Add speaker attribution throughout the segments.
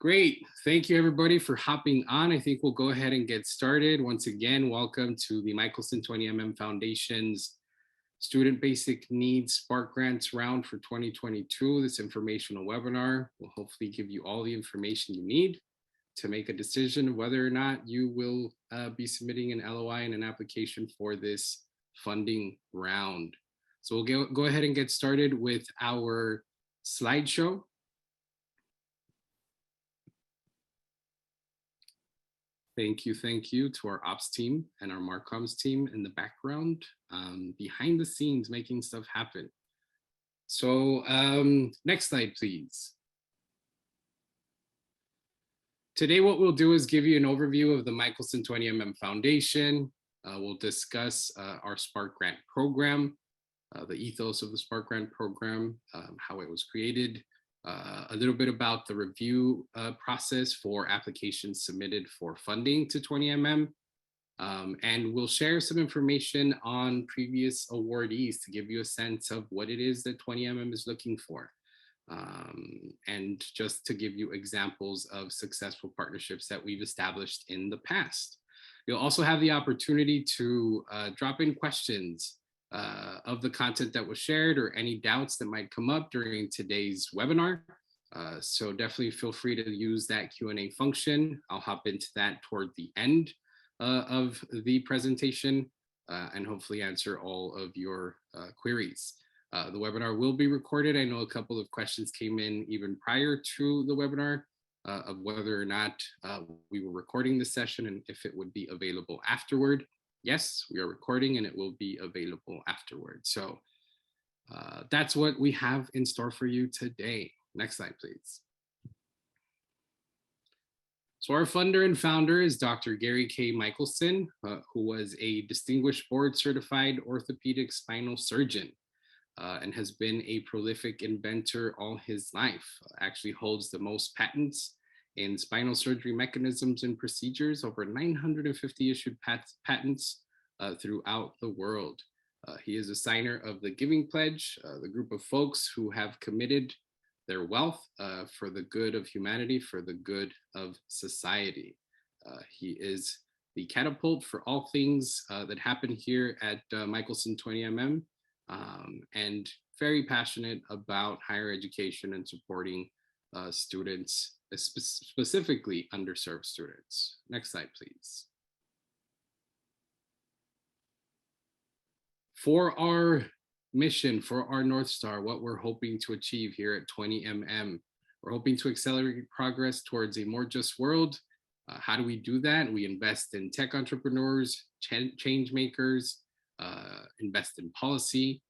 Speaker 1: Great. Thank you, everybody, for hopping on. I think we'll go ahead and get started. Once again, welcome to the Michelson 20mm Foundation's Student Basic Needs Spark Grants round for 2022. This informational webinar will hopefully give you all the information you need to make a decision of whether or not you will be submitting an LOI and an application for this funding round. So we'll go ahead and get started with our slideshow. Thank you to our ops team and our Marcoms team in the background, behind the scenes, making stuff happen. So next slide, please. Today, what we'll do is give you an overview of the Michelson 20mm Foundation. We'll discuss our Spark Grant program, the ethos of the Spark Grant program, how it was created, a little bit about the review process for applications submitted for funding to 20mm. And we'll share some information on previous awardees to give you a sense of what it is that 20mm is looking for. And just to give you examples of successful partnerships that we've established in the past. You'll also have the opportunity to drop in questions of the content that was shared or any doubts that might come up during today's webinar. So definitely feel free to use that Q&A function. I'll hop into that toward the end of the presentation and hopefully answer all of your queries. The webinar will be recorded. I know a couple of questions came in even prior to the webinar of whether or not we were recording the session and if it would be available afterward. Yes, we are recording and it will be available afterward. So that's what we have in store for you today. Next slide, please. So our funder and founder is Dr. Gary K. Michelson, who was a distinguished board certified orthopedic spinal surgeon and has been a prolific inventor all his life. Actually holds the most patents in spinal surgery mechanisms and procedures, over 950 issued patents throughout the world. He is a signer of the Giving Pledge, the group of folks who have committed their wealth for the good of humanity, for the good of society. He is the catapult for all things that happen here at Michelson 20mm, and very passionate about higher education and supporting students, specifically underserved students. Next slide, please. For our mission, for our North Star, what we're hoping to achieve here at 20mm, we're hoping to accelerate progress towards a more just world. How do we do that? We invest in tech entrepreneurs, change makers, invest in policy.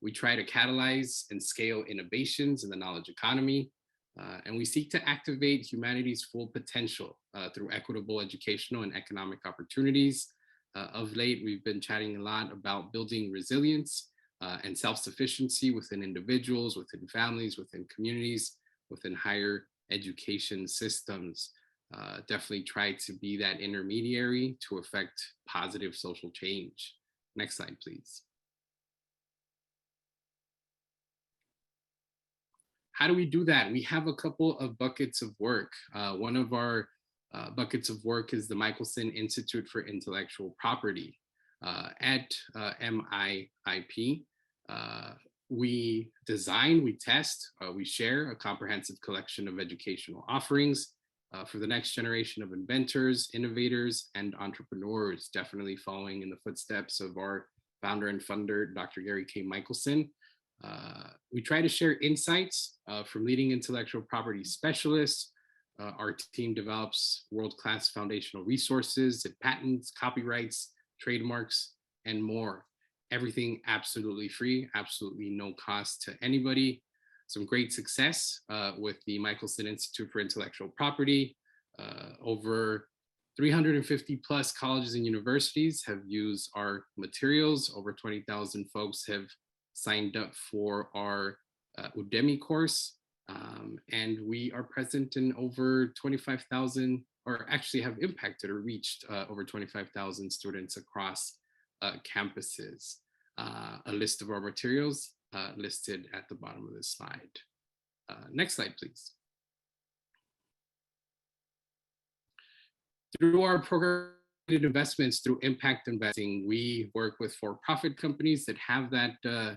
Speaker 1: We try to catalyze and scale innovations in the knowledge economy. And we seek to activate humanity's full potential through equitable educational and economic opportunities. Of late, we've been chatting a lot about building resilience and self-sufficiency within individuals, within families, within communities, within higher education systems. Definitely try to be that intermediary to affect positive social change. Next slide, please. How do we do that? We have a couple of buckets of work. One of our buckets of work is the Michelson Institute for Intellectual Property. At MIIP, we design, we test, we share a comprehensive collection of educational offerings for the next generation of inventors, innovators, and entrepreneurs, definitely following in the footsteps of our founder and funder, Dr. Gary K. Michelson. We try to share insights from leading intellectual property specialists. Our team develops world-class foundational resources and patents, copyrights, trademarks, and more. Everything absolutely free, absolutely no cost to anybody. Some great success with the Michelson Institute for Intellectual Property. Over 350 plus colleges and universities have used our materials. Over 20,000 folks have signed up for our Udemy course. And we are present in over 25,000, or actually have impacted or reached over 25,000 students across campuses. A list of our materials listed at the bottom of this slide. Next slide, please. Through our program investments through impact investing, we work with for-profit companies that have that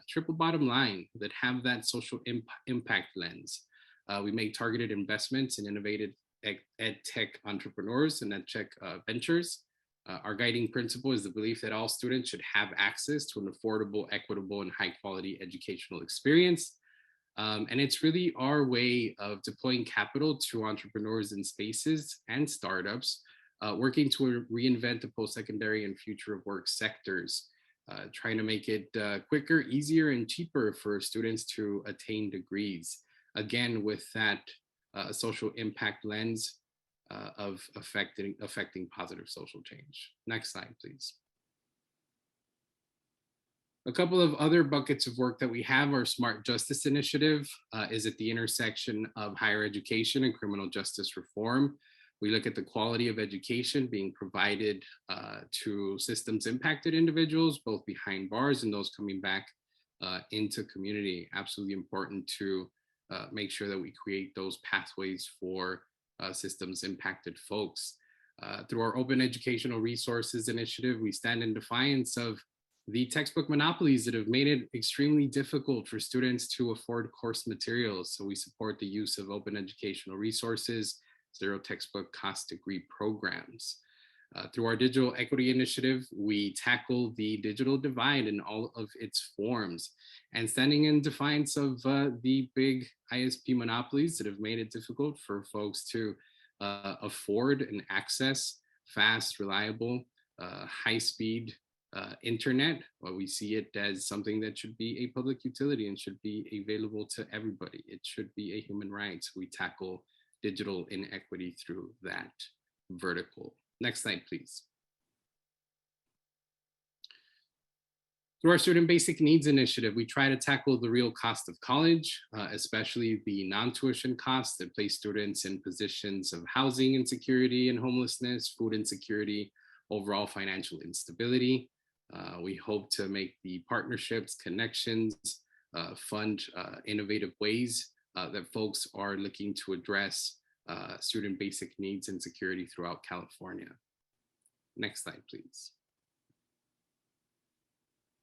Speaker 1: triple bottom line, that have that social impact lens. We make targeted investments in innovative ed tech entrepreneurs and ed tech ventures. Our guiding principle is the belief that all students should have access to an affordable, equitable, and high quality educational experience. And it's really our way of deploying capital to entrepreneurs in spaces and startups, working to reinvent the post-secondary and future of work sectors, trying to make it quicker, easier, and cheaper for students to attain degrees. Again, with that social impact lens of affecting positive social change. Next slide, please. A couple of other buckets of work that we have. Our Smart Justice Initiative is at the intersection of higher education and criminal justice reform. We look at the quality of education being provided to systems impacted individuals, both behind bars and those coming back into community. Absolutely important to make sure that we create those pathways for systems impacted folks. Through our Open Educational Resources Initiative, we stand in defiance of the textbook monopolies that have made it extremely difficult for students to afford course materials. So we support the use of open educational resources, zero textbook cost degree programs. Through our Digital Equity Initiative, we tackle the digital divide in all of its forms, and standing in defiance of the big ISP monopolies that have made it difficult for folks to afford and access fast, reliable, high-speed internet. Well, we see it as something that should be a public utility and should be available to everybody. It should be a human right. We tackle digital inequity through that vertical. Next slide, please. Through our Student Basic Needs Initiative, we try to tackle the real cost of college, especially the non-tuition costs that place students in positions of housing insecurity and homelessness, food insecurity, overall financial instability. We hope to make the partnerships, connections, fund innovative ways that folks are looking to address student basic needs and security throughout California. Next slide, please.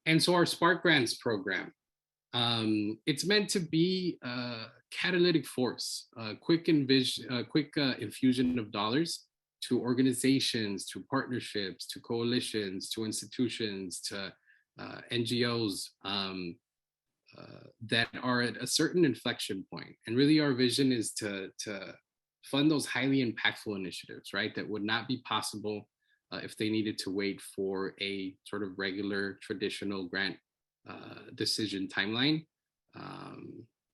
Speaker 1: And so our Spark Grants program, it's meant to be a catalytic force, a quick infusion of dollars to organizations, to partnerships, to coalitions, to institutions, to NGOs that are at a certain inflection point. And really our vision is to fund those highly impactful initiatives, right? That would not be possible if they needed to wait for a sort of regular traditional grant decision timeline.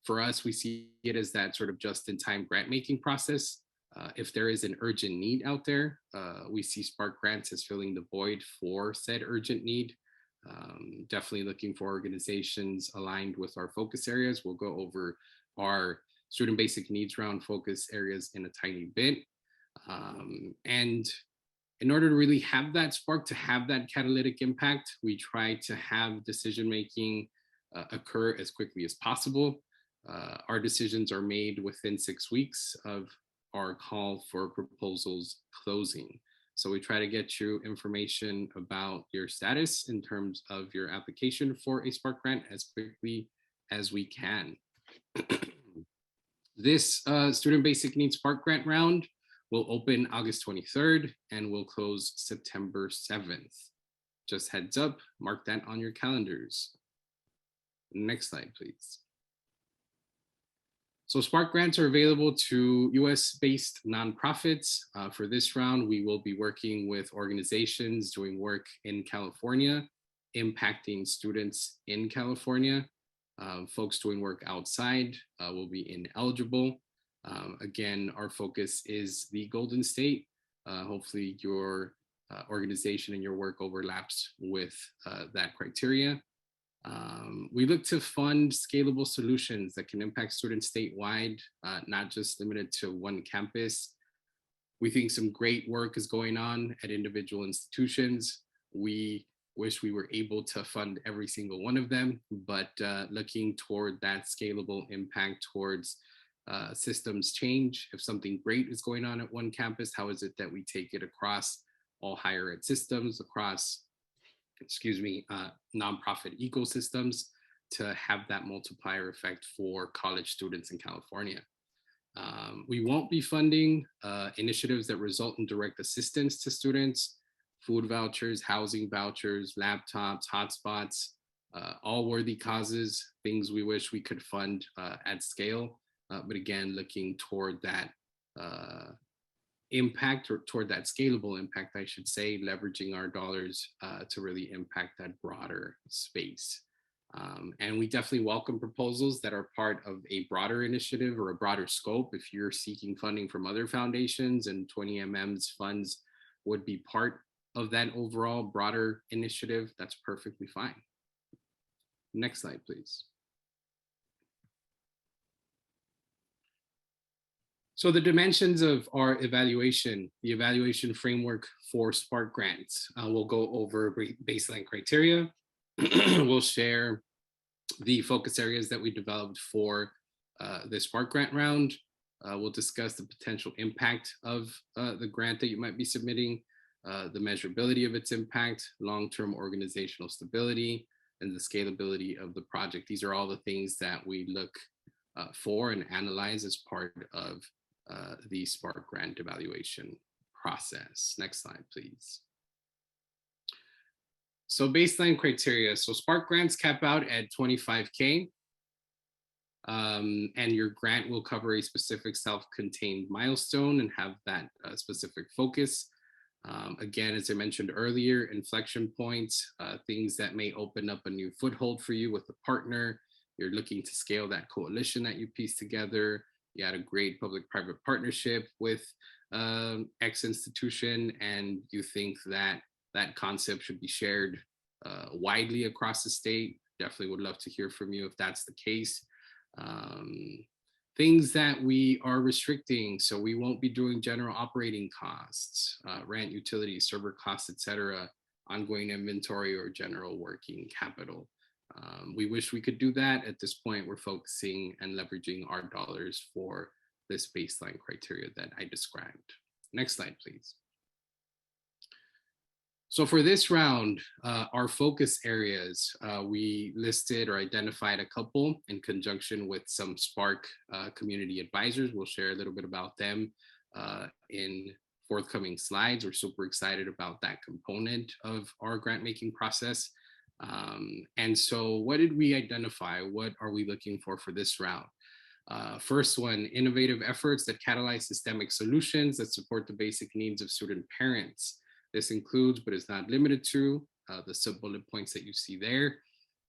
Speaker 1: For us, we see it as that sort of just-in-time grant-making process. If there is an urgent need out there, we see Spark Grants as filling the void for said urgent need. Definitely looking for organizations aligned with our focus areas. We'll go over our student basic needs round focus areas in a tiny bit. And in order to really have that spark, to have that catalytic impact, we try to have decision-making occur as quickly as possible. Our decisions are made within 6 weeks of our call for proposals closing. So we try to get you information about your status in terms of your application for a Spark Grant as quickly as we can. This Student Basic Needs Spark Grant round will open August 23rd and will close September 7th. Just heads up, mark that on your calendars. Next slide, please. So Spark Grants are available to US-based nonprofits. For this round, we will be working with organizations doing work in California, impacting students in California. Folks doing work outside will be ineligible. Again, our focus is the Golden State. Hopefully your organization and your work overlaps with that criteria. We look to fund scalable solutions that can impact students statewide, not just limited to one campus. We think some great work is going on at individual institutions. We wish we were able to fund every single one of them, but looking toward that scalable impact towards systems change. If something great is going on at one campus, how is it that we take it across all higher ed systems, across, nonprofit ecosystems to have that multiplier effect for college students in California? We won't be funding initiatives that result in direct assistance to students, food vouchers, housing vouchers, laptops, hotspots, all worthy causes, things we wish we could fund at scale. But again, looking toward that impact, or toward that scalable impact, I should say, leveraging our dollars to really impact that broader space. And we definitely welcome proposals that are part of a broader initiative or a broader scope. If you're seeking funding from other foundations and 20mm's funds would be part of that overall broader initiative, that's perfectly fine. Next slide, please. So the dimensions of our evaluation, the evaluation framework for Spark Grants, we'll go over baseline criteria. We'll share the focus areas that we developed for the Spark Grant round. We'll discuss the potential impact of the grant that you might be submitting, the measurability of its impact, long-term organizational stability, and the scalability of the project. These are all the things that we look for and analyze as part of the Spark Grant evaluation process. Next slide, please. So baseline criteria. So Spark Grants cap out at $25K. And your grant will cover a specific self-contained milestone and have that specific focus. Again, as I mentioned earlier, inflection points, things that may open up a new foothold for you with a partner. You're looking to scale that coalition that you piece together. You had a great public-private partnership with X institution, and you think that that concept should be shared widely across the state. Definitely would love to hear from you if that's the case. Things that we are restricting, so we won't be doing general operating costs, rent, utilities, server costs, etc., ongoing inventory, or general working capital. We wish we could do that. At this point, we're focusing and leveraging our dollars for this baseline criteria that I described. Next slide, please. So for this round, our focus areas, we listed or identified a couple in conjunction with some Spark community advisors. We'll share a little bit about them in forthcoming slides. We're super excited about that component of our grant making process. And so what did we identify? What are we looking for this round? First one, innovative efforts that catalyze systemic solutions that support the basic needs of student parents. This includes, but is not limited to, the sub-bullet points that you see there.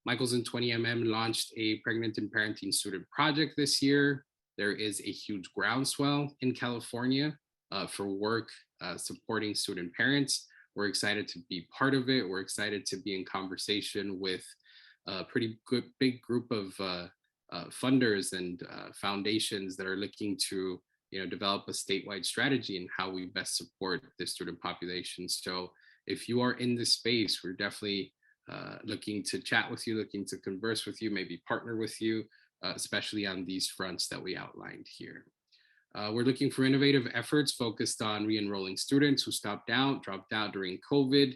Speaker 1: Michelson 20mm launched a pregnant and parenting student project this year. There is a huge groundswell in California for work supporting student parents. We're excited to be part of it. We're excited to be in conversation with a pretty good big group of funders and foundations that are looking to develop a statewide strategy and how we best support the student population. So if you are in this space, we're definitely looking to chat with you, looking to converse with you, maybe partner with you, especially on these fronts that we outlined here. We're looking for innovative efforts focused on re-enrolling students who dropped out during COVID,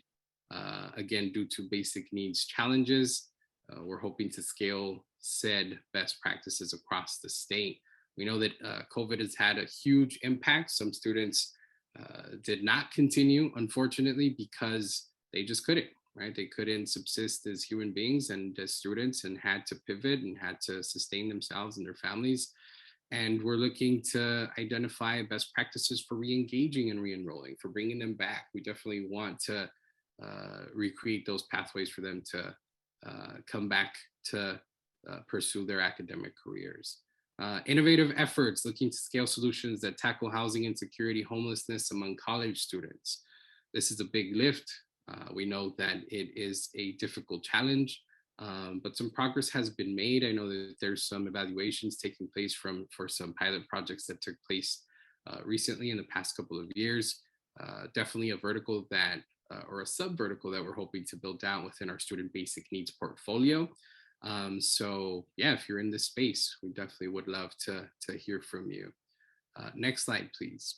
Speaker 1: again, due to basic needs challenges. We're hoping to scale said best practices across the state. We know that COVID has had a huge impact. Some students did not continue, unfortunately, because they just couldn't, right? They couldn't subsist as human beings and as students, and had to pivot and had to sustain themselves and their families. And we're looking to identify best practices for re-engaging and re-enrolling, for bringing them back. We definitely want to recreate those pathways for them to come back to pursue their academic careers. Innovative efforts looking to scale solutions that tackle housing insecurity, homelessness among college students. This is a big lift. We know that it is a difficult challenge, but some progress has been made. I know that there's some evaluations taking place for some pilot projects that took place recently in the past couple of years. Definitely a vertical that, or a sub-vertical that we're hoping to build out within our student basic needs portfolio. So yeah, if you're in this space, we definitely would love to hear from you. Next slide, please.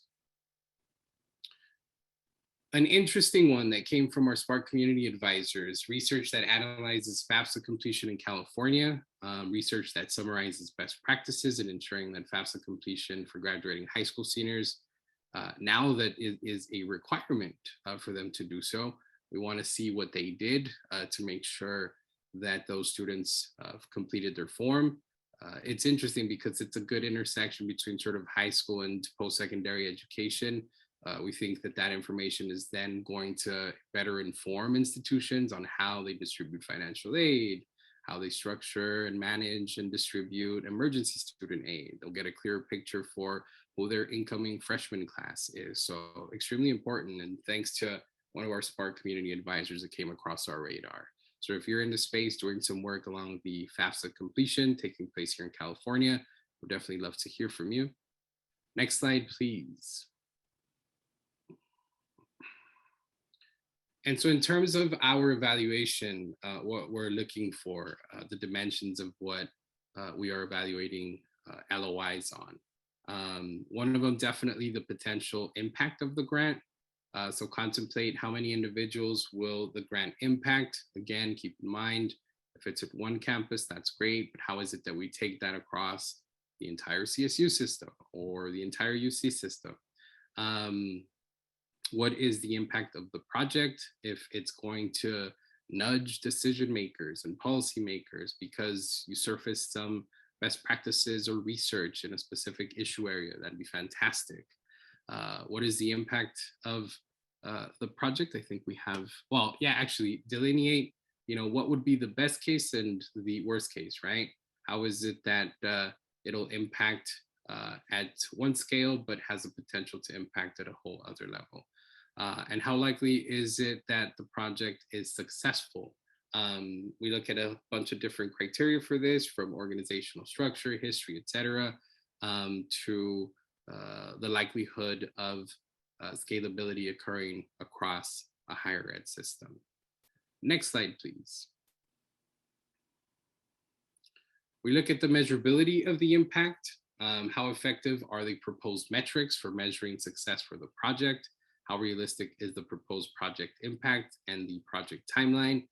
Speaker 1: An interesting one that came from our Spark community advisors, research that analyzes FAFSA completion in California, research that summarizes best practices in ensuring that FAFSA completion for graduating high school seniors, now that it is a requirement for them to do so. We want to see what they did to make sure that those students completed their form. It's interesting because it's a good intersection between sort of high school and post-secondary education. We think that that information is then going to better inform institutions on how they distribute financial aid, how they structure and manage and distribute emergency student aid. They'll get a clearer picture for who their incoming freshman class is. So extremely important. And thanks to one of our Spark community advisors that came across our radar. So if you're in the space doing some work along the FAFSA completion taking place here in California, we'd definitely love to hear from you. Next slide, please. And so in terms of our evaluation, what we're looking for, the dimensions of what we are evaluating LOIs on. One of them, definitely the potential impact of the grant. So contemplate how many individuals will the grant impact. Again, keep in mind, if it's at one campus, that's great, but how is it that we take that across the entire CSU system or the entire UC system? What is the impact of the project, if it's going to nudge decision makers and policymakers because you surface some best practices or research in a specific issue area? That'd be fantastic. What is the impact of the project? I think we have, well, yeah, actually delineate, what would be the best case and the worst case, right? How is it that it'll impact at one scale, but has a potential to impact at a whole other level? And how likely is it that the project is successful? We look at a bunch of different criteria for this, from organizational structure, history, etc., to the likelihood of scalability occurring across a higher ed system. Next slide, please. We look at the measurability of the impact. How effective are the proposed metrics for measuring success for the project? How realistic is the proposed project impact and the project timeline?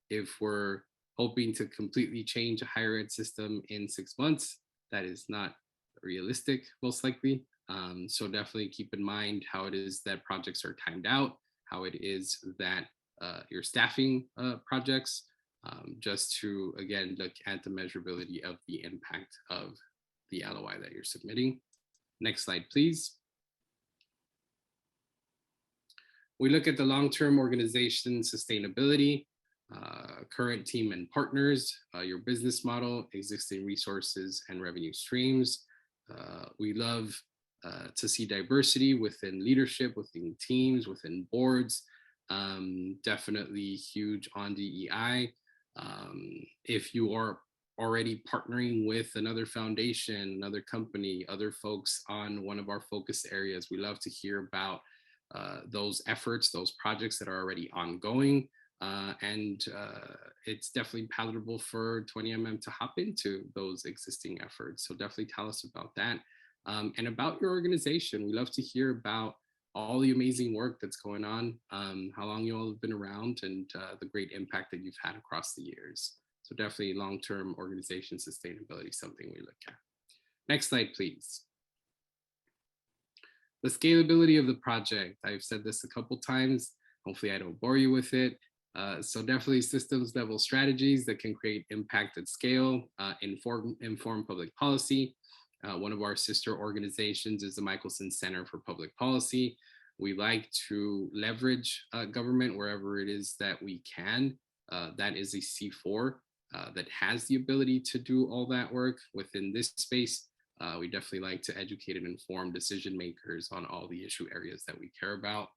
Speaker 1: If we're hoping to completely change a higher ed system in 6 months, that is not realistic, most likely. So definitely keep in mind how it is that projects are timed out, how it is that you're staffing projects, just to, again, look at the measurability of the impact of the LOI that you're submitting. Next slide, please. We look at the long-term organization sustainability, current team and partners, your business model, existing resources and revenue streams. We love to see diversity within leadership, within teams, within boards. Definitely huge on DEI. If you are already partnering with another foundation, another company, other folks on one of our focus areas, we love to hear about those efforts, those projects that are already ongoing. And it's definitely palatable for 20MM to hop into those existing efforts. So definitely tell us about that. And about your organization. We love to hear about all the amazing work that's going on, how long you all have been around, and the great impact that you've had across the years. So definitely long-term organization sustainability, something we look at. Next slide, please. The scalability of the project. I've said this a couple times. Hopefully I don't bore you with it. So definitely systems level strategies that can create impact at scale, inform public policy. One of our sister organizations is the Michelson Center for Public Policy. We like to leverage government wherever it is that we can. That is a C4 that has the ability to do all that work within this space. We definitely like to educate and inform decision makers on all the issue areas that we care about.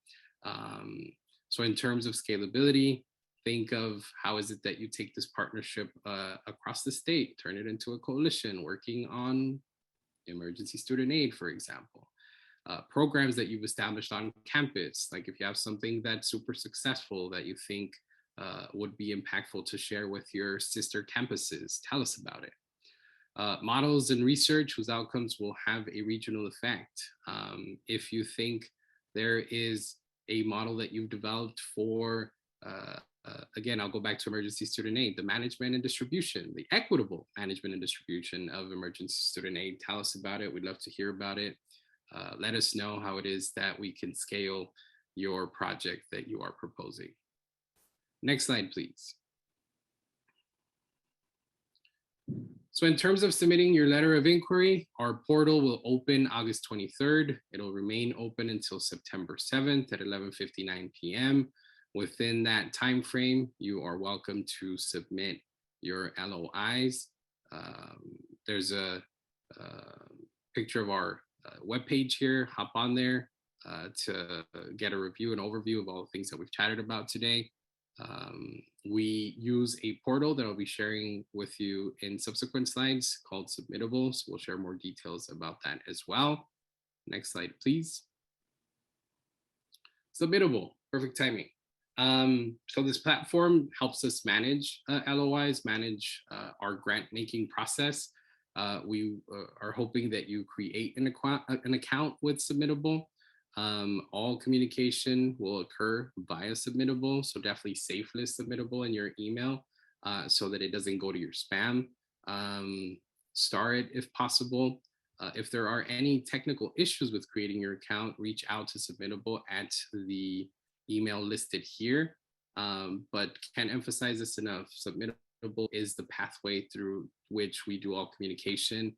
Speaker 1: So in terms of scalability, think of how is it that you take this partnership across the state, turn it into a coalition working on emergency student aid, for example. Programs that you've established on campus, like if you have something that's super successful that you think would be impactful to share with your sister campuses. Tell us about it. Models and research whose outcomes will have a regional effect. If you think there is a model that you've developed for, again, I'll go back to emergency student aid, the management and distribution, the equitable management and distribution of emergency student aid. Tell us about it. We'd love to hear about it. Let us know how it is that we can scale your project that you are proposing. Next slide, please. So in terms of submitting your letter of inquiry, our portal will open August 23rd. It'll remain open until September 7th at 11:59 p.m. Within that time frame, you are welcome to submit your LOIs. There's a picture of our webpage here. Hop on there to get a review and overview of all the things that we've chatted about today. We use a portal that I'll be sharing with you in subsequent slides called Submittable. So we'll share more details about that as well. Next slide, please. Submittable, perfect timing. So this platform helps us manage LOIs, manage our grant making process. We are hoping that you create an account with Submittable. All communication will occur via Submittable, so definitely safe list Submittable in your email so that it doesn't go to your spam. Star it if possible. If there are any technical issues with creating your account, reach out to Submittable at the email listed here. But can't emphasize this enough. Submittable is the pathway through which we do all communication,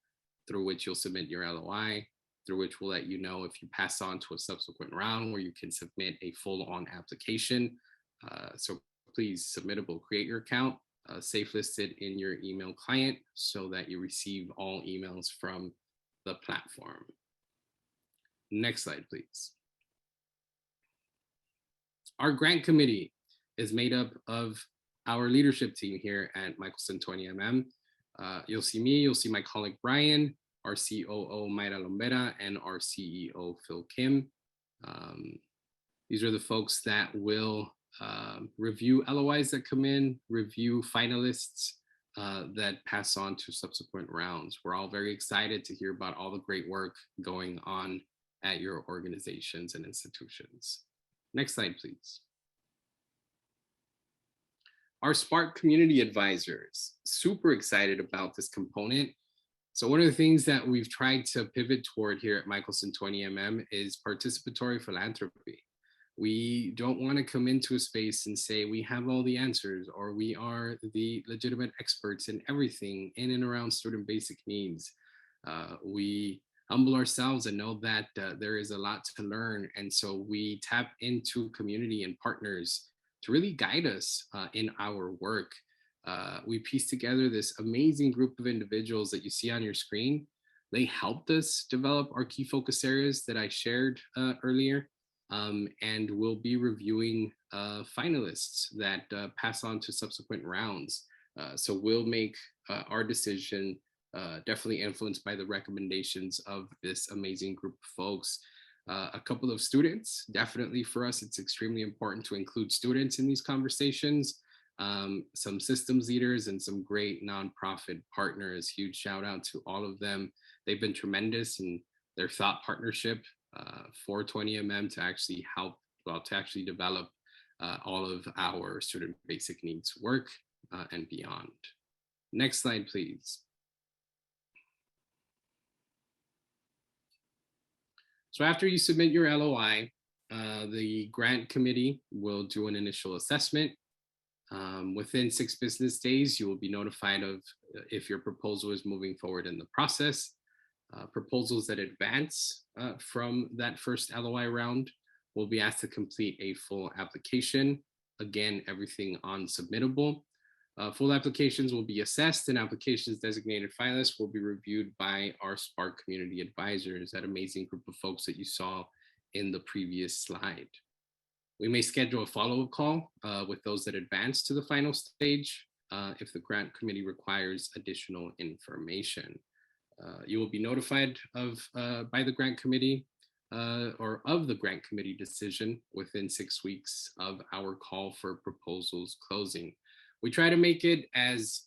Speaker 1: through which you'll submit your LOI, through which we'll let you know if you pass on to a subsequent round where you can submit a full-on application. So please, Submittable, create your account, safe listed in your email client so that you receive all emails from the platform. Next slide, please. Our grant committee is made up of our leadership team here at Michelson 20mm. You'll see me, you'll see my colleague Brian, our COO Mayra Lombera, and our CEO Phil Kim. These are the folks that will review LOIs that come in, review finalists that pass on to subsequent rounds. We're all very excited to hear about all the great work going on at your organizations and institutions. Next slide, please. Our Spark community advisors, super excited about this component. So one of the things that we've tried to pivot toward here at Michelson 20mm is participatory philanthropy. We don't want to come into a space and say we have all the answers or we are the legitimate experts in everything in and around student basic needs. We humble ourselves and know that there is a lot to learn. And so we tap into community and partners to really guide us in our work. We pieced together this amazing group of individuals that you see on your screen. They helped us develop our key focus areas that I shared earlier. And we'll be reviewing finalists that pass on to subsequent rounds. So we'll make our decision definitely influenced by the recommendations of this amazing group of folks. A couple of students, definitely for us, it's extremely important to include students in these conversations. Some systems leaders and some great nonprofit partners. Huge shout out to all of them. They've been tremendous in their thought partnership for 20mm to actually help, to actually develop all of our student basic needs work and beyond. Next slide, please. So after you submit your LOI, the grant committee will do an initial assessment. Within 6 business days, you will be notified of if your proposal is moving forward in the process. Proposals that advance from that first LOI round will be asked to complete a full application. Again, everything on Submittable. Full applications will be assessed and applications designated finalists will be reviewed by our Spark community advisors, that amazing group of folks that you saw in the previous slide. We may schedule a follow-up call with those that advance to the final stage if the grant committee requires additional information. You will be notified of by the grant committee or of the grant committee decision within 6 weeks of our call for proposals closing. We try to make it as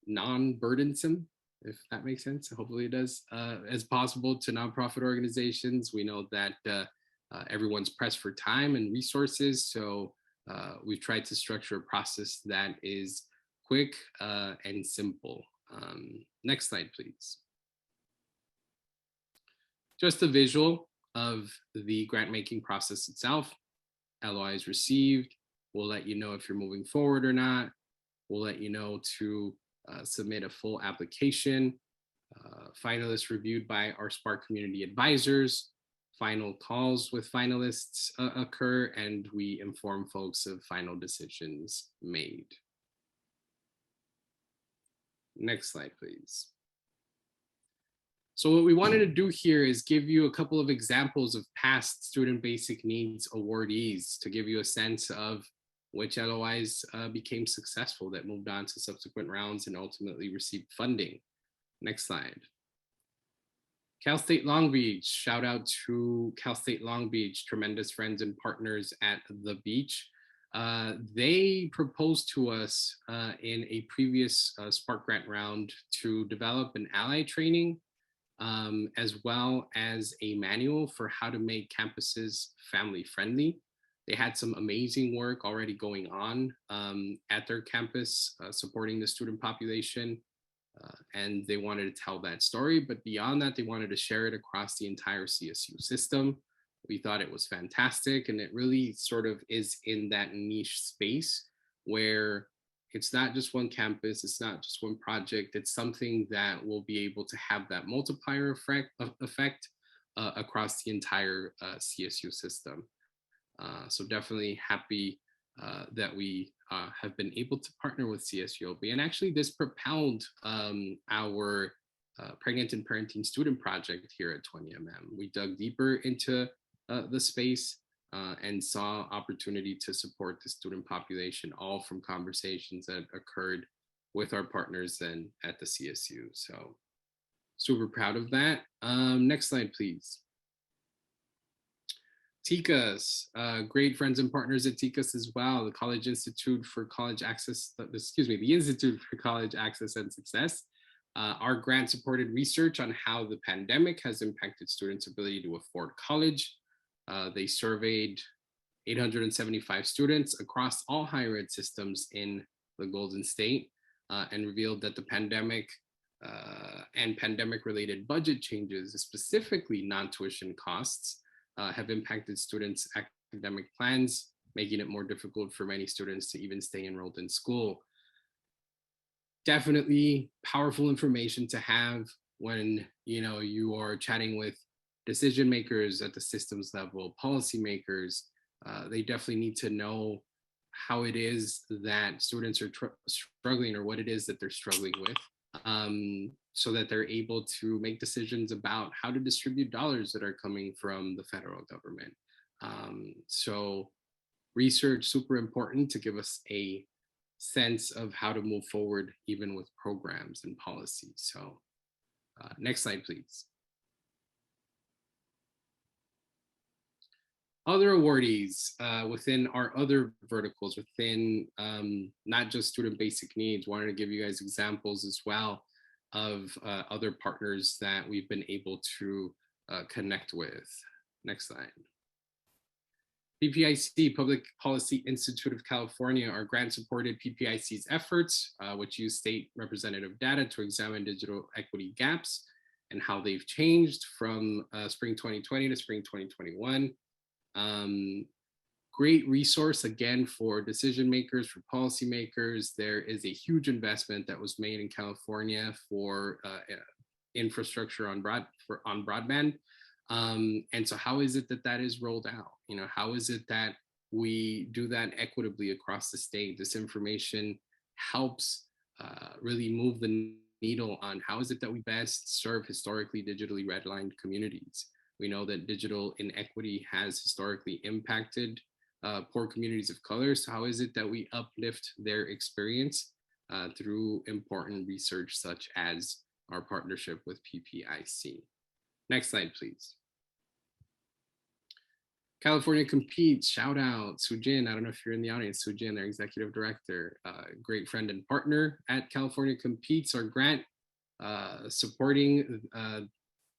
Speaker 1: non-burdensome, if that makes sense, hopefully it does, as possible to nonprofit organizations. We know that everyone's pressed for time and resources, so we've tried to structure a process that is quick and simple. Next slide, please. Just a visual of the grant making process itself. LOI is received. We'll let you know if you're moving forward or not. We'll let you know to submit a full application. Finalists reviewed by our Spark community advisors. Final calls with finalists occur, and we inform folks of final decisions made. Next slide, please. So what we wanted to do here is give you a couple of examples of past Student Basic Needs awardees to give you a sense of which LOIs became successful, that moved on to subsequent rounds and ultimately received funding. Next slide. Cal State Long Beach, shout out to Cal State Long Beach, tremendous friends and partners at the beach. They proposed to us in a previous Spark Grant round to develop an ally training as well as a manual for how to make campuses family friendly. They had some amazing work already going on at their campus supporting the student population, and they wanted to tell that story. But beyond that, they wanted to share it across the entire CSU system. We thought it was fantastic, and it really sort of is in that niche space where it's not just one campus, it's not just one project, it's something that will be able to have that multiplier effect across the entire CSU system. So definitely happy that we have been able to partner with CSULB. And actually this propelled our Pregnant and Parenting Student Project here at 20MM. We dug deeper into the space and saw opportunity to support the student population, all from conversations that occurred with our partners and at the CSU. So super proud of that. Next slide, please. TICAS, great friends and partners at TICAS as well, the College Institute for College Access, the Institute for College Access and Success. Our grant supported research on how the pandemic has impacted students' ability to afford college. They surveyed 875 students across all higher ed systems in the Golden State and revealed that the pandemic and pandemic-related budget changes, specifically non-tuition costs, have impacted students' academic plans, making it more difficult for many students to even stay enrolled in school. Definitely powerful information to have when you are chatting with decision makers at the systems level, policymakers. They definitely need to know how it is that students are struggling, or what it is that they're struggling with, so that they're able to make decisions about how to distribute dollars that are coming from the federal government. So research, super important to give us a sense of how to move forward, even with programs and policies. So next slide, please. Other awardees within our other verticals, within not just student basic needs, wanted to give you guys examples as well of other partners that we've been able to connect with. Next slide. PPIC, Public Policy Institute of California, our grant supported PPIC's efforts, which use state representative data to examine digital equity gaps and how they've changed from spring 2020 to spring 2021. Great resource again for decision makers, for policymakers. There is a huge investment that was made in California for infrastructure on broadband. And so how is it that that is rolled out? How is it that we do that equitably across the state? This information helps really move the needle on how is it that we best serve historically digitally redlined communities. We know that digital inequity has historically impacted poor communities of color. So how is it that we uplift their experience through important research such as our partnership with PPIC? Next slide, please. California Competes, shout out Sujin. I don't know if you're in the audience. Sujin, their executive director, great friend and partner at California Competes, our grant supporting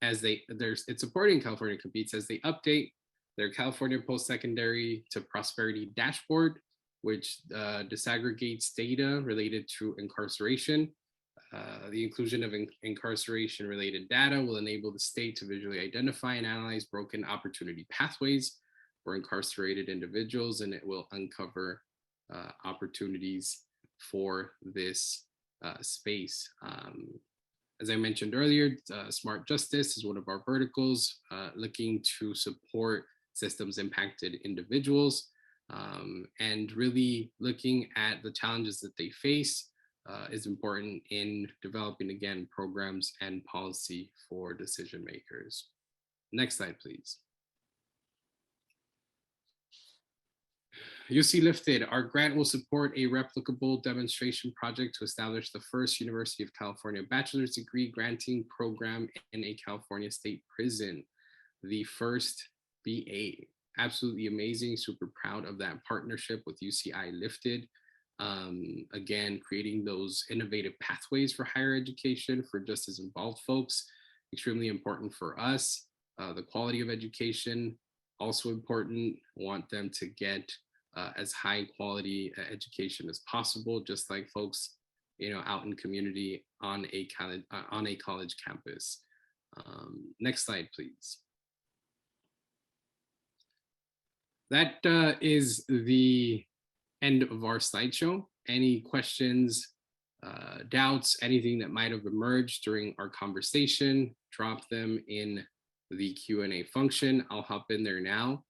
Speaker 1: it's supporting California Competes as they update their California Post-Secondary to Prosperity dashboard, which disaggregates data related to incarceration. The inclusion of incarceration-related data will enable the state to visually identify and analyze broken opportunity pathways for incarcerated individuals, and it will uncover opportunities for this space. As I mentioned earlier, Smart Justice is one of our verticals, looking to support systems impacted individuals, and really looking at the challenges that they face is important in developing, again, programs and policy for decision makers. Next slide, please. UC Lifted, our grant will support a replicable demonstration project to establish the first University of California bachelor's degree granting program in a California state prison, the first BA. Absolutely amazing, super proud of that partnership with UCI Lifted. Again, creating those innovative pathways for higher education for justice involved folks, extremely important for us. The quality of education, also important. Want them to get as high quality education as possible, just like folks, out in community on a college campus. Next slide, please. That is the end of our slideshow. Any questions, doubts, anything that might have emerged during our conversation, drop them in the Q&A function. I'll hop in there now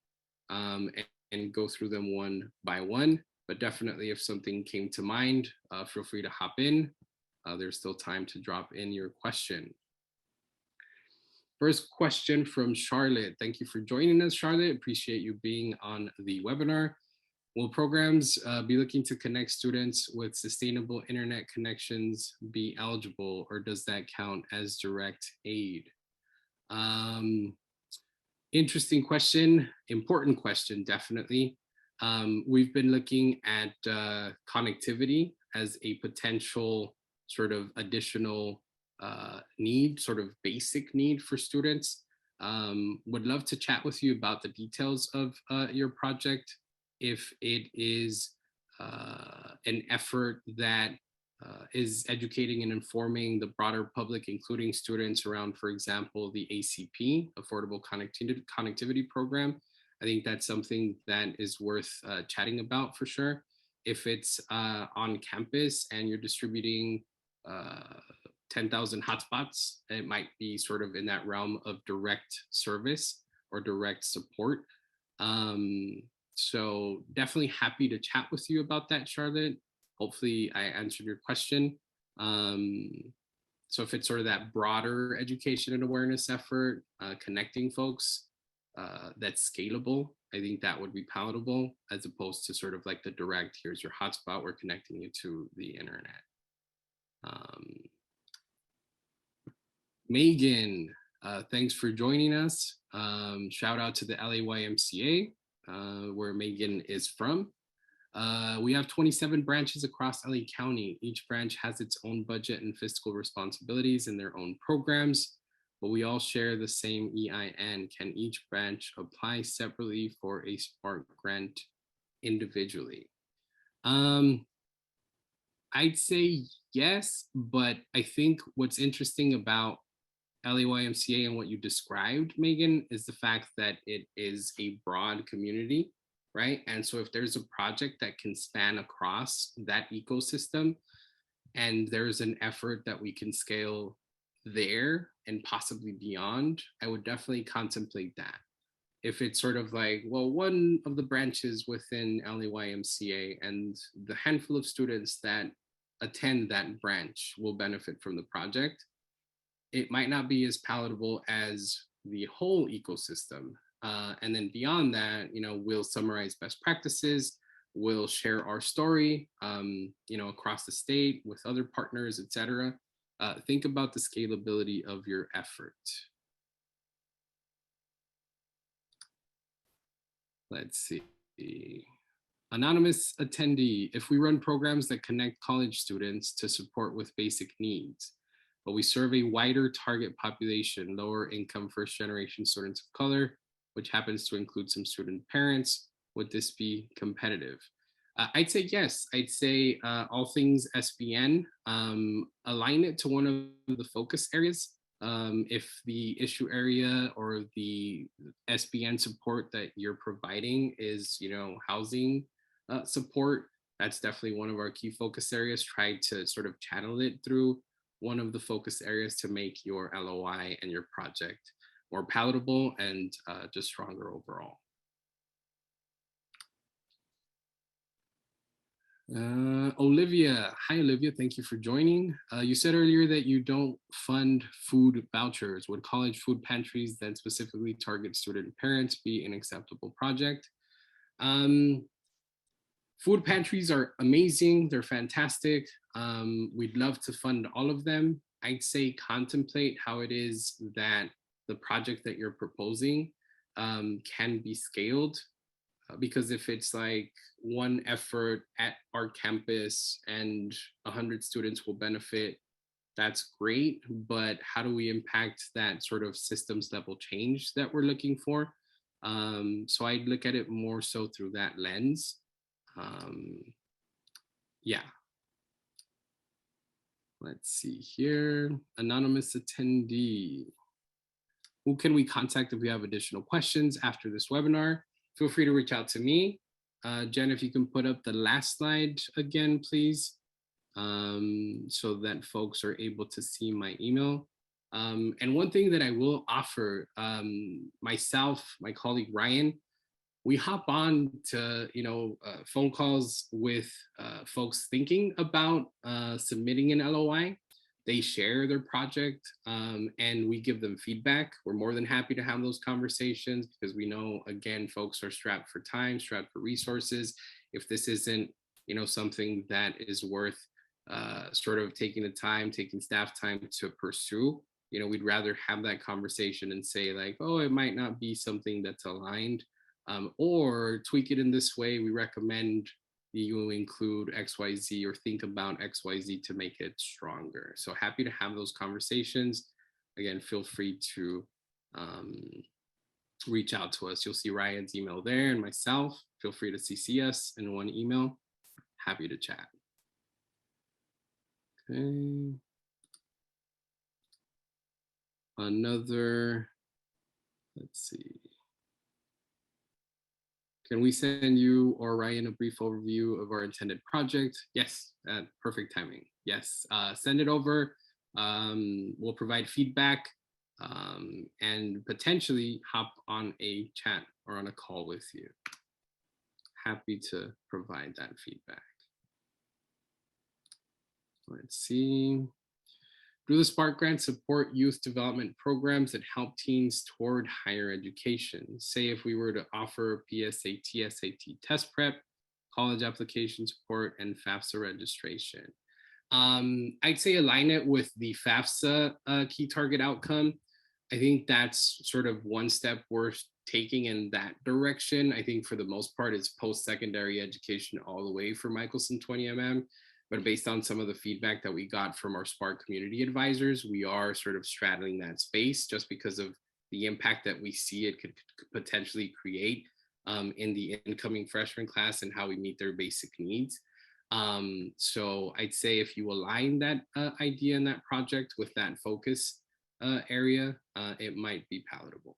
Speaker 1: and go through them one by one, but definitely if something came to mind, feel free to hop in. There's still time to drop in your question. First question from Charlotte. Thank you for joining us, Charlotte. Appreciate you being on the webinar. Will programs be looking to connect students with sustainable internet connections be eligible, or does that count as direct aid? Interesting question, important question, definitely. We've been looking at connectivity as a potential sort of additional need, sort of basic need for students. Would love to chat with you about the details of your project. If it is an effort that is educating and informing the broader public, including students around, for example, the ACP, Affordable Connectivity Program, I think that's something that is worth chatting about for sure. If it's on campus and you're distributing 10,000 hotspots, it might be sort of in that realm of direct service or direct support. So definitely happy to chat with you about that, Charlotte. Hopefully I answered your question. So if it's sort of that broader education and awareness effort, connecting folks, that's scalable, I think that would be palatable, as opposed to sort of like the direct, here's your hotspot, we're connecting you to the internet. Megan, thanks for joining us. Shout out to the LAYMCA, where Megan is from. We have 27 branches across LA County. Each branch has its own budget and fiscal responsibilities and their own programs, but we all share the same EIN. Can each branch apply separately for a Spark grant individually? I'd say yes, but I think what's interesting about LAYMCA and what you described, Megan, is the fact that it is a broad community, right? And so if there's a project that can span across that ecosystem and there's an effort that we can scale there and possibly beyond, I would definitely contemplate that. If it's sort of like, well, one of the branches within LAYMCA and the handful of students that attend that branch will benefit from the project, it might not be as palatable as the whole ecosystem. And then beyond that, we'll summarize best practices, we'll share our story, across the state with other partners, et cetera. Think about the scalability of your effort. Let's see. Anonymous attendee, if we run programs that connect college students to support with basic needs, but we serve a wider target population, lower income first generation students of color, which happens to include some student parents, would this be competitive? I'd say yes. I'd say all things SBN, align it to one of the focus areas. If the issue area or the SBN support that you're providing is, housing support, that's definitely one of our key focus areas. Try to sort of channel it through one of the focus areas to make your LOI and your project more palatable and just stronger overall. Olivia, hi Olivia, thank you for joining. You said earlier that you don't fund food vouchers. Would college food pantries that specifically target student parents be an acceptable project? Um, Food pantries are amazing. They're fantastic. We'd love to fund all of them. I'd say contemplate how it is that the project that you're proposing can be scaled. Because if it's like one effort at our campus and 100 students will benefit, that's great. But how do we impact that sort of systems level change that we're looking for? So I'd look at it more so through that lens. Um, yeah, let's see here. Anonymous attendee. Who can we contact if we have additional questions after this webinar? Feel free to reach out to me. Jen, if you can put up the last slide again, please, so that folks are able to see my email. And one thing that I will offer, myself, my colleague Ryan, we hop on to phone calls with folks thinking about submitting an LOI. They share their project and we give them feedback. We're more than happy to have those conversations because we know, again, folks are strapped for time, strapped for resources. If this isn't something that is worth sort of taking the time, taking staff time to pursue, we'd rather have that conversation and say like, oh, it might not be something that's aligned. Or tweak it in this way. We recommend you include XYZ or think about XYZ to make it stronger. So happy to have those conversations. Again, feel free to reach out to us. You'll see Ryan's email there and myself. Feel free to CC us in one email. Happy to chat. Okay. Let's see. Can we send you or Ryan a brief overview of our intended project? Yes, perfect timing. Yes, send it over. We'll provide feedback and potentially hop on a chat or on a call with you. Happy to provide that feedback. Let's see. Do the Spark Grant support youth development programs that help teens toward higher education? Say if we were to offer PSAT, SAT test prep, college application support, and FAFSA registration. I'd say align it with the FAFSA key target outcome. I think that's sort of one step worth taking in that direction. I think for the most part, it's post-secondary education all the way for Michelson 20MM. But based on some of the feedback that we got from our Spark community advisors, we are sort of straddling that space just because of the impact that we see it could potentially create in the incoming freshman class and how we meet their basic needs. So I'd say if you align that idea and that project with that focus area, it might be palatable.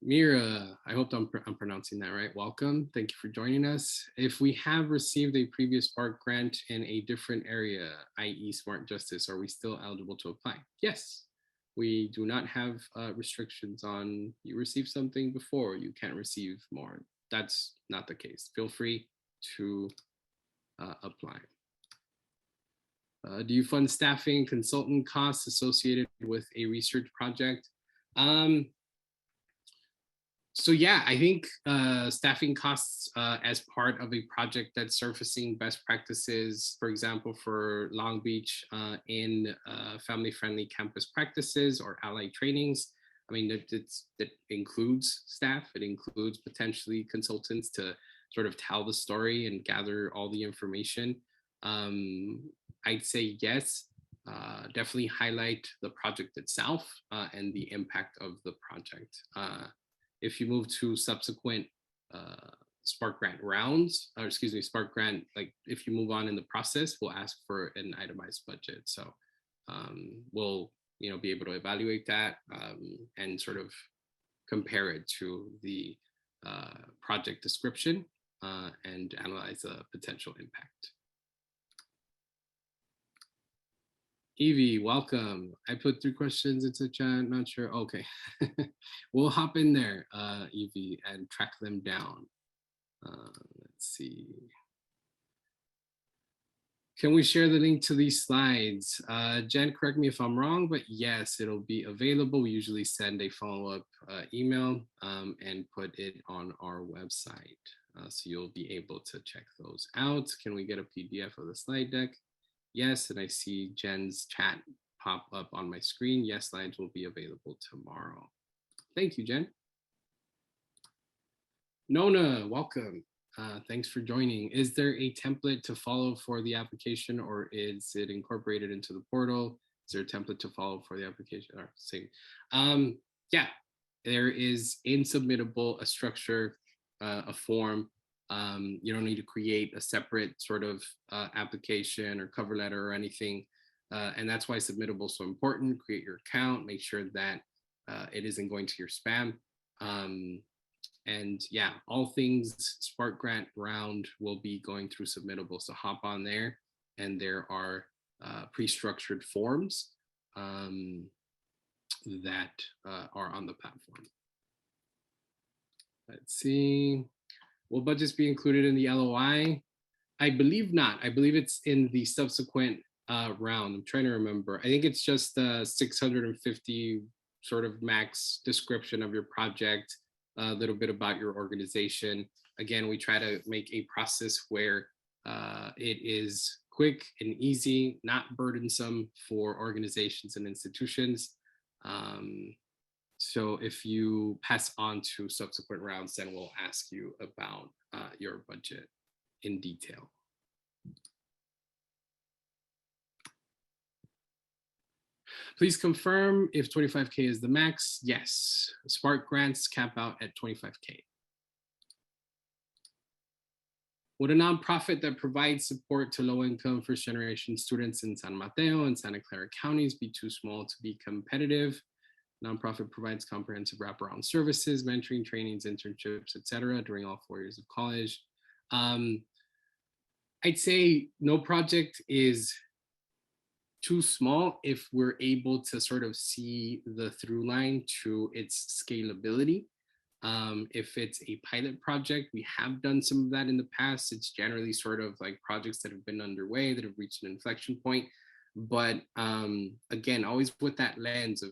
Speaker 1: Mira, I hope I'm pronouncing that right. Welcome. Thank you for joining us. If we have received a previous Spark grant in a different area, i.e. Smart Justice, are we still eligible to apply? Yes. We do not have restrictions on you received something before, you can't receive more. That's not the case. Feel free to apply. Do you fund staffing, consultant costs associated with a research project? So yeah, I think staffing costs as part of a project that's surfacing best practices, for example, for Long Beach in family-friendly campus practices or allied trainings, I mean, it includes staff, it includes potentially consultants to sort of tell the story and gather all the information. I'd say yes, definitely highlight the project itself and the impact of the project. If you move to subsequent Spark Grant rounds, or excuse me, Spark Grant, like if you move on in the process, we'll ask for an itemized budget. So we'll be able to evaluate that and sort of compare it to the project description and analyze the potential impact. Evie, welcome. I put 3 questions into chat, not sure. Okay. We'll hop in there, Evie, and track them down. Let's see. Can we share the link to these slides? Jen, correct me if I'm wrong, but yes, it'll be available. We usually send a follow-up email and put it on our website. So you'll be able to check those out. Can we get a PDF of the slide deck? Yes, and I see Jen's chat pop up on my screen. Yes, slides will be available tomorrow. Thank you, Jen. Nona, welcome. Thanks for joining. Is there a template to follow for the application, or is it incorporated into the portal? Is there a template to follow for the application? Or same. Yeah, there is in Submittable a structure, a form. You don't need to create a separate sort of application or cover letter or anything. And that's why Submittable is so important. Create your account, make sure that it isn't going to your spam. And yeah, all things Spark Grant round will be going through Submittable. So hop on there, and there are pre-structured forms that are on the platform. Let's see. Will budgets be included in the LOI? I believe not. I believe it's in the subsequent round. I'm trying to remember. I think it's just 650 sort of max description of your project, a little bit about your organization. Again, we try to make a process where it is quick and easy, not burdensome for organizations and institutions. So if you pass on to subsequent rounds, then we'll ask you about your budget in detail. Please confirm if 25K is the max. Yes, Spark grants cap out at 25K. Would a nonprofit that provides support to low-income first-generation students in San Mateo and Santa Clara counties be too small to be competitive? Nonprofit provides comprehensive wraparound services, mentoring, trainings, internships, etc. during all 4 years of college. I'd say no project is too small if we're able to sort of see the through line to its scalability. If it's a pilot project, we have done some of that in the past. It's generally sort of like projects that have been underway that have reached an inflection point. But again, always with that lens of,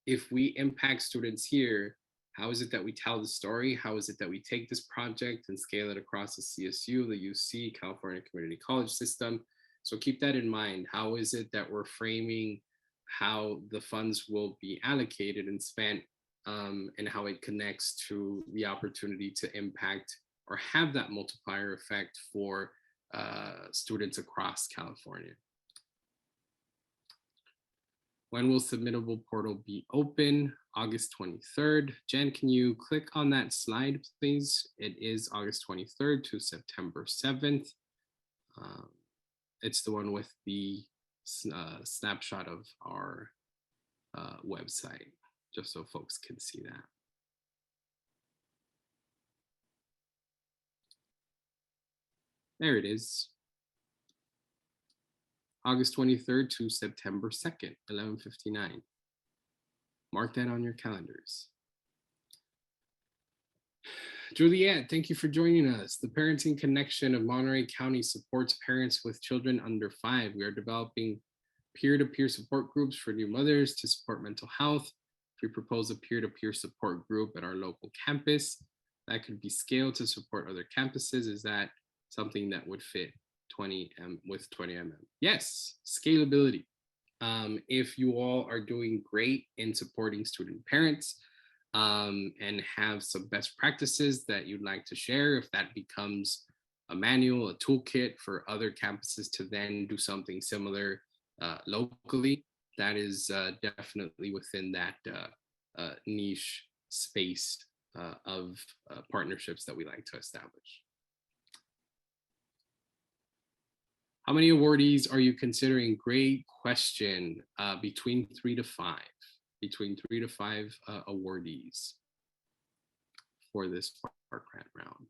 Speaker 1: if we impact students here, how is it that we tell the story? How is it that we take this project and scale it across the CSU, the UC, California Community College system? So keep that in mind. How is it that we're framing how the funds will be allocated and spent, and how it connects to the opportunity to impact or have that multiplier effect for students across California? When will Submittable portal be open? August 23rd. Jen, can you click on that slide, please? It is August 23rd to September 7th. It's the one with the snapshot of our website, just so folks can see that. There it is. August 23rd to September 2nd, 11:59. Mark that on your calendars. Juliet, thank you for joining us. The Parenting Connection of Monterey County supports parents with children under 5. We are developing peer-to-peer support groups for new mothers to support mental health. We propose a peer-to-peer support group at our local campus that could be scaled to support other campuses. Is that something that would fit with 20 mm? Yes, scalability. If you all are doing great in supporting student parents and have some best practices that you'd like to share, if that becomes a manual, a toolkit for other campuses to then do something similar locally, that is definitely within that niche space of partnerships that we like to establish. How many awardees are you considering? Great question. Between 3 to 5. Between 3 to 5 awardees for this Spark Grant round.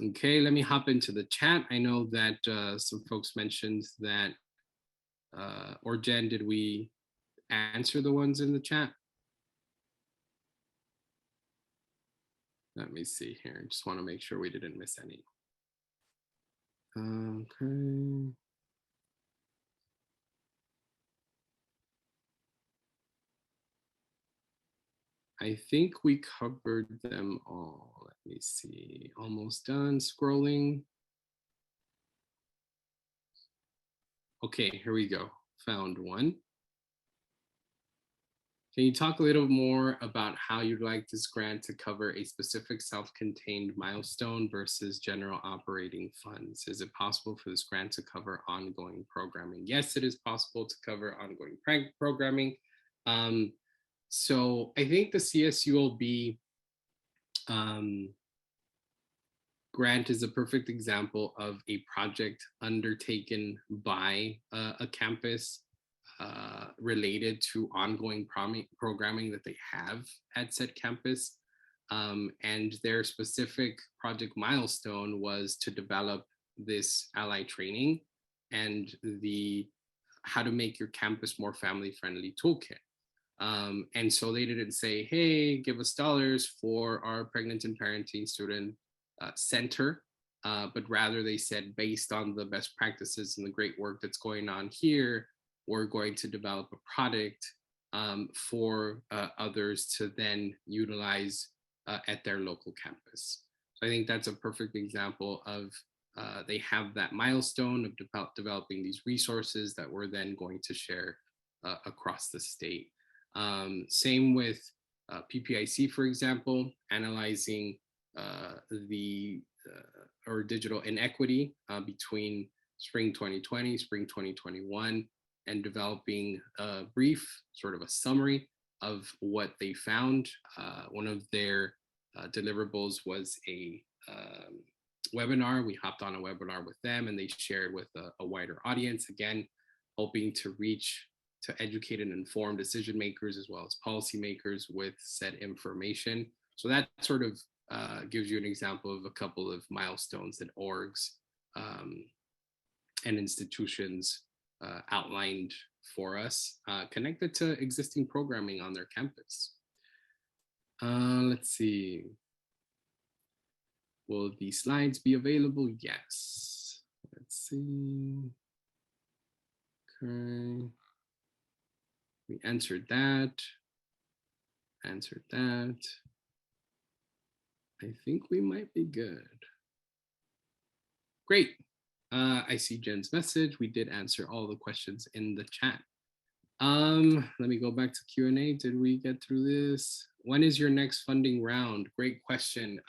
Speaker 1: Okay, let me hop into the chat. I know that some folks mentioned that, or Jen, did we answer the ones in the chat? Let me see here. Just want to make sure we didn't miss any. Okay. I think we covered them all. Let me see. Almost done scrolling. Okay, here we go. Found one. Can you talk a little more about how you'd like this grant to cover a specific self-contained milestone versus general operating funds? Is it possible for this grant to cover ongoing programming? Yes, it is possible to cover ongoing programming. So I think the CSULB grant is a perfect example of a project undertaken by a campus related to ongoing programming that they have at said campus. And their specific project milestone was to develop this ally training and the how to make your campus more family friendly toolkit. And so they didn't say, hey, give us dollars for our pregnant and parenting student center, but rather they said, based on the best practices and the great work that's going on here, we're going to develop a product for others to then utilize at their local campus. So I think that's a perfect example of they have that milestone of developing these resources that we're then going to share across the state. Same with PPIC, for example, analyzing the or digital inequity between spring 2020, spring 2021, and developing a brief, sort of a summary of what they found. One of their deliverables was a webinar. We hopped on a webinar with them and they shared with a wider audience, again, hoping to reach to educate and inform decision makers as well as policymakers with said information. So that sort of gives you an example of a couple of milestones that orgs and institutions outlined for us, connected to existing programming on their campus. Let's see. Will the slides be available? Yes. Let's see. Okay. We answered that. Answered that. I think we might be good. Great. I see Jen's message. We did answer all the questions in the chat. Let me go back to Q&A. Did we get through this? When is your next funding round? Great question.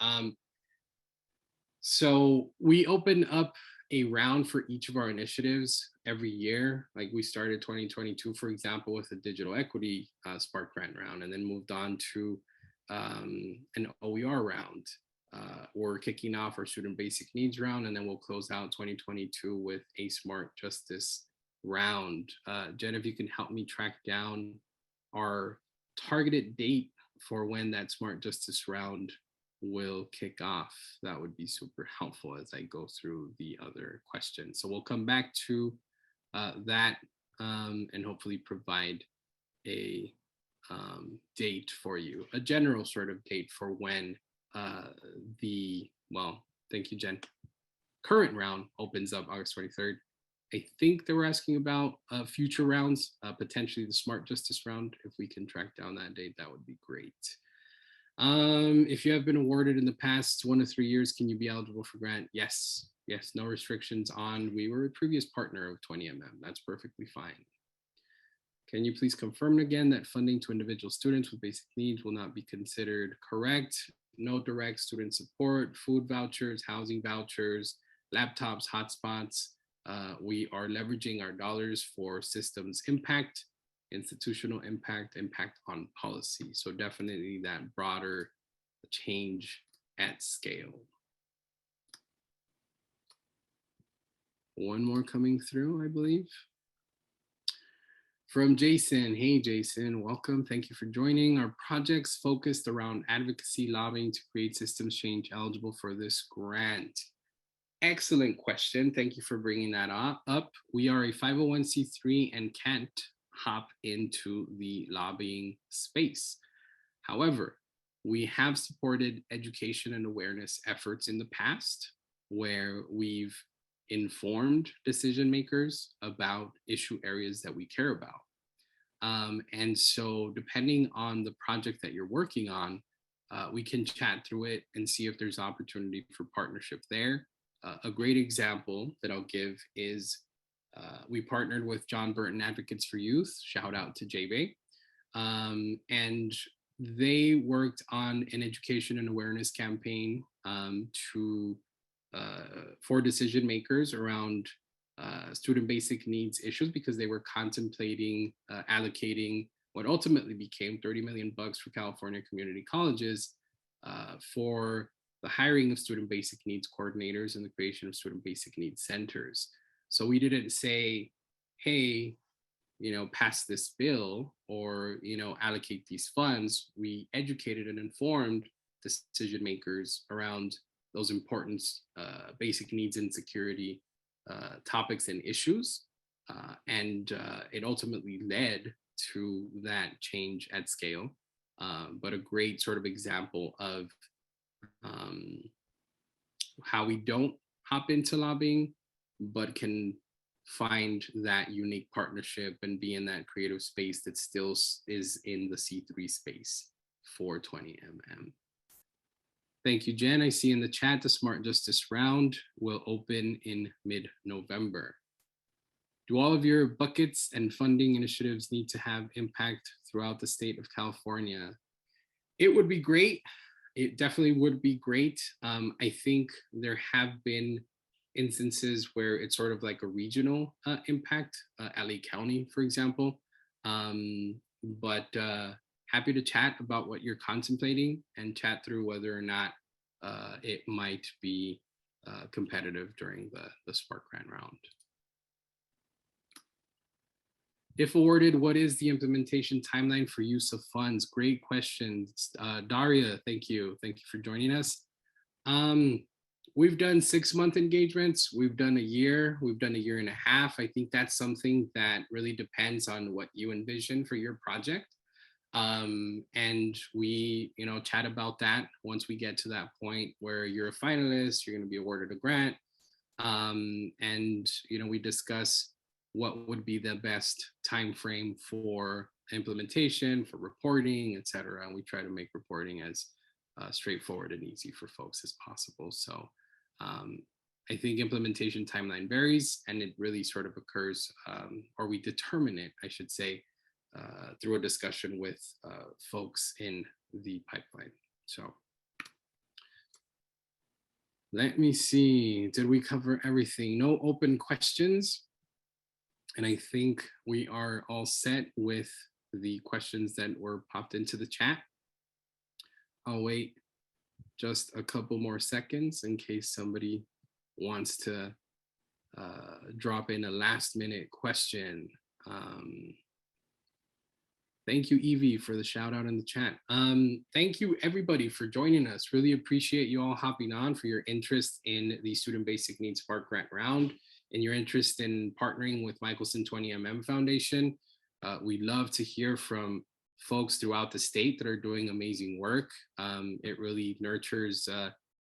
Speaker 1: So we open up a round for each of our initiatives every year. Like we started 2022, for example, with a digital equity Spark Grant round, and then moved on to an OER round. We're kicking off our student basic needs round, and then we'll close out 2022 with a smart justice round. Jen, if you can help me track down our targeted date for when that smart justice round will kick off, that would be super helpful as I go through the other questions. So we'll come back to that and hopefully provide a date for you, a general sort of date for when well, thank you, Jen. Current round opens up August 23rd. I think they were asking about future rounds, potentially the Smart Justice round. If we can track down that date, that would be great. If you have been awarded in the past 1 to 3 years, can you be eligible for grant? Yes, Yes, no restrictions on. We were a previous partner of 20mm. That's perfectly fine. Can you please confirm again that funding to individual students with basic needs will not be considered correct? No direct student support, food vouchers, housing vouchers, laptops, hotspots. We are leveraging our dollars for systems impact, institutional impact, impact on policy. So definitely that broader change at scale. One more coming through, I believe. From Jason. Hey, Jason, welcome. Thank you for joining. Our projects focused around advocacy lobbying to create systems change eligible for this grant. Excellent question. Thank you for bringing that up. We are a 501c3 and can't hop into the lobbying space. However, we have supported education and awareness efforts in the past where we've informed decision makers about issue areas that we care about. And so depending on the project that you're working on, we can chat through it and see if there's opportunity for partnership there. A great example that I'll give is we partnered with John Burton Advocates for Youth, shout out to JB, and they worked on an education and awareness campaign for decision makers around student basic needs issues because they were contemplating allocating what ultimately became 30 million bucks for California community colleges for the hiring of student basic needs coordinators and the creation of student basic needs centers. So we didn't say, hey, pass this bill or, allocate these funds. We educated and informed decision makers around those important basic needs and security topics and issues. And it ultimately led to that change at scale. But a great sort of example of how we don't hop into lobbying, but can find that unique partnership and be in that creative space that still is in the C3 space for 20mm. Thank you, Jen. I see in the chat the Smart Justice Round will open in mid-November. Do all of your buckets and funding initiatives need to have impact throughout the state of California? It would be great. It definitely would be great. I think there have been instances where it's sort of like a regional impact, LA County, for example. But happy to chat about what you're contemplating and chat through whether or not it might be competitive during the Spark Grant round. If awarded, what is the implementation timeline for use of funds? Great questions. Daria, thank you. Thank you for joining us. We've done 6-month engagements. We've done a year. We've done a year and a half. I think that's something that really depends on what you envision for your project. And we, chat about that once we get to that point where you're a finalist, you're going to be awarded a grant. And, we discuss what would be the best time frame for implementation, for reporting, et cetera. And we try to make reporting as straightforward and easy for folks as possible. So I think implementation timeline varies, and it really sort of occurs, or we determine it, I should say, through a discussion with folks in the pipeline. So let me see, did we cover everything? No open questions. And I think we are all set with the questions that were popped into the chat. I'll wait just a couple more seconds in case somebody wants to drop in a last minute question. Thank you, Evie, for the shout out in the chat. Thank you, everybody, for joining us. Really appreciate you all hopping on, for your interest in the Student Basic Needs Spark Grant Round and your interest in partnering with Michelson 20mm Foundation. We'd love to hear from folks throughout the state that are doing amazing work. It really nurtures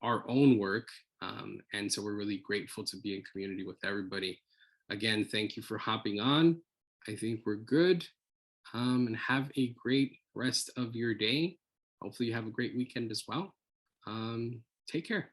Speaker 1: our own work. And so we're really grateful to be in community with everybody. Again, thank you for hopping on. I think we're good. And have a great rest of your day. Hopefully you have a great weekend as well. Take care.